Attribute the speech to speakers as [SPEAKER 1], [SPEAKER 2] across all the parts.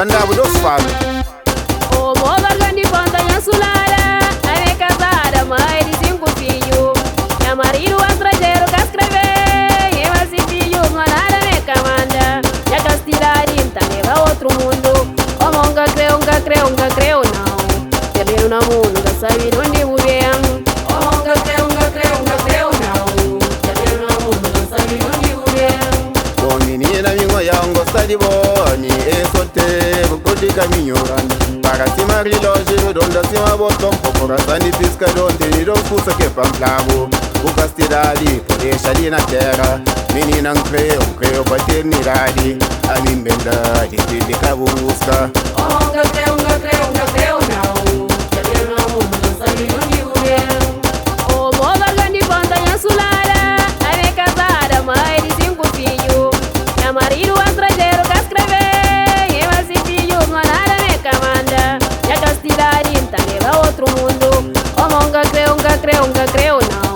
[SPEAKER 1] Bandabo dos fados.
[SPEAKER 2] O modo grande ponta em Sulala, a minha casada, mãe de 5 filhos. Meu marido estrangeiro que escrever, eu assim filhos, mas nada me comanda. E a castilharia leva a outro mundo. O nunca creu, não. Perder no mundo, não sabe onde vou bem. O nunca creu, não. Perder no mundo, não sabe onde vou bem.
[SPEAKER 1] Bom menina, minha yang gosta de boni. E solteiro, curte caminho grande. Para cima relógio, donde cima botão. Coração de pisca, donde não custa que pamplavo. O castilhari, por deixar ali na terra. Menina, creio, paternidade. A mim bendade, de cabo busca.
[SPEAKER 2] O nunca creu, não. Perder no mundo, não sabe onde vou bem. O modo grande ponta em Sulala, a minha casada, mãe de 5 filhos. Meu marido estrangeiro que escrever, eu assim filhos, mas nada me comanda. E a castilharia leva a outro mundo. O nunca creu, não.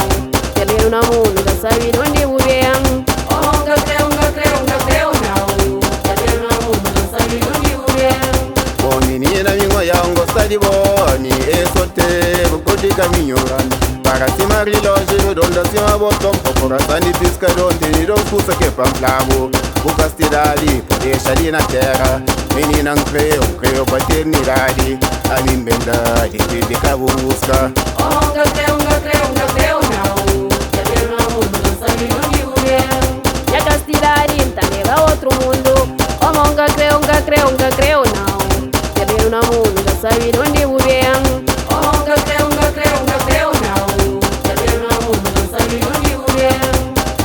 [SPEAKER 2] Perder no mundo, não sabe onde vou bem. O nunca creu, não. Perder no mundo, não sabe onde vou bem.
[SPEAKER 1] Bom menina, minha yang gosta de boni. E solteiro, curte caminho grande. Para cima relógio, donde cima botão. Coração de pisca, donde não custa que pamplavo. O castilhari, por deixar ali na terra. Menina, creio, paternidade. A mim bendade, de cabo busca.
[SPEAKER 2] O nunca creu, não. Perder no mundo, não sabe onde vou bem. E a castilharia leva a outro mundo. O nunca creu, não. Perder no mundo, não sabe onde vou bem. O nunca creu, não. Perder no mundo, não sabe onde vou bem.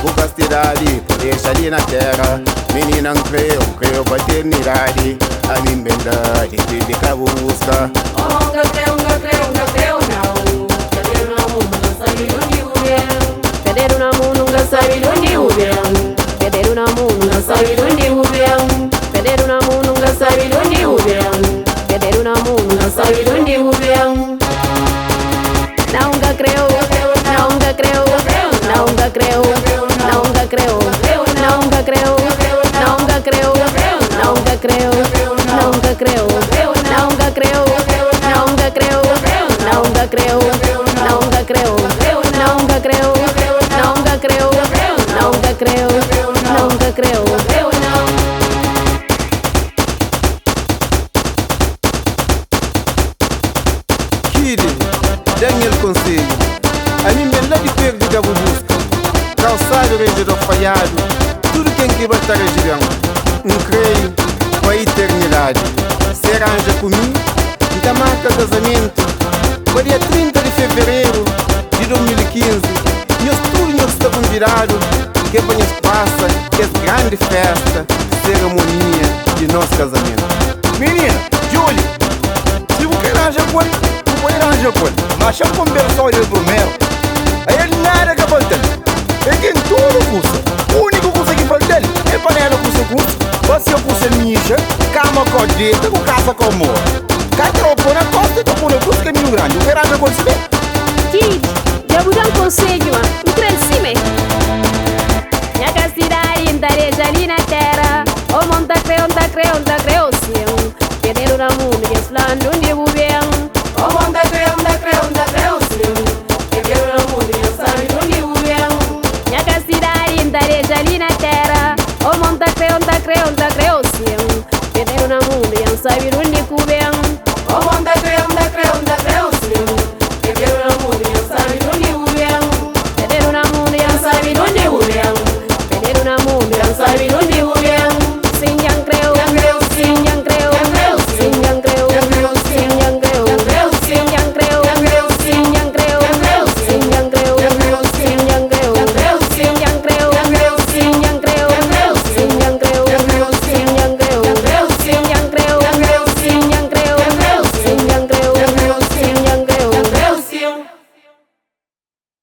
[SPEAKER 1] O castilhari, por deixar ali na terra. Menina, creio, paternidade. A mim bendade, de cabo busca.
[SPEAKER 2] O nunca creu, não. Perder no mundo, não sabe onde vou bem. Perder no mundo, não sabe onde vou bem. Perder no mundo, não sabe onde vou bem. Perder no mundo, não sabe onde vou bem. Perder no mundo, não sabe onde vou bem. Nunca creu, nunca creu, nunca creu, nunca creu, nunca creu, nunca creu, nunca creu, nunca creu, nunca creu, nunca creu, nunca creu, nunca creu, nunca creu, nunca creu, nunca creu, nunca creu.
[SPEAKER 1] Kiri, Daniel Conselho. A mim bem lá de perto de cabo busca. Calçado, regidor falhado. Tudo quem que vai estar região. Creio, com a eternidade. Se arranja comigo, e da marca casamento. No dia 30 de fevereiro de 2015, meus turnos estavam virados. Que banhos passa, que é grande festa, cerimônia de nosso casamento.
[SPEAKER 3] Menina, Júlio, se você arranja coisa, você arranja coisa. Mas se eu conversar ele primeiro, aí ele nada que falta. Ele tem tudo custa. O único custa que falta dele é panela custa. Você custa minha, cama com dita, com casa com amor. Cada pôr na costa e pôr no custo caminho grande. O que arranja coisa se vê?
[SPEAKER 2] Kid, já vou dar conselho, não cresce, minha castilharia tareja ali na terra. O monta creu, sim. Perder no mundo, e falando onde vou bem. O monta creu, sim. Perder no mundo, e sabe onde vou bem. Minha castilharia tareja ali na terra. O monta creu, sim. Perder no mundo, e sabe onde vou bem.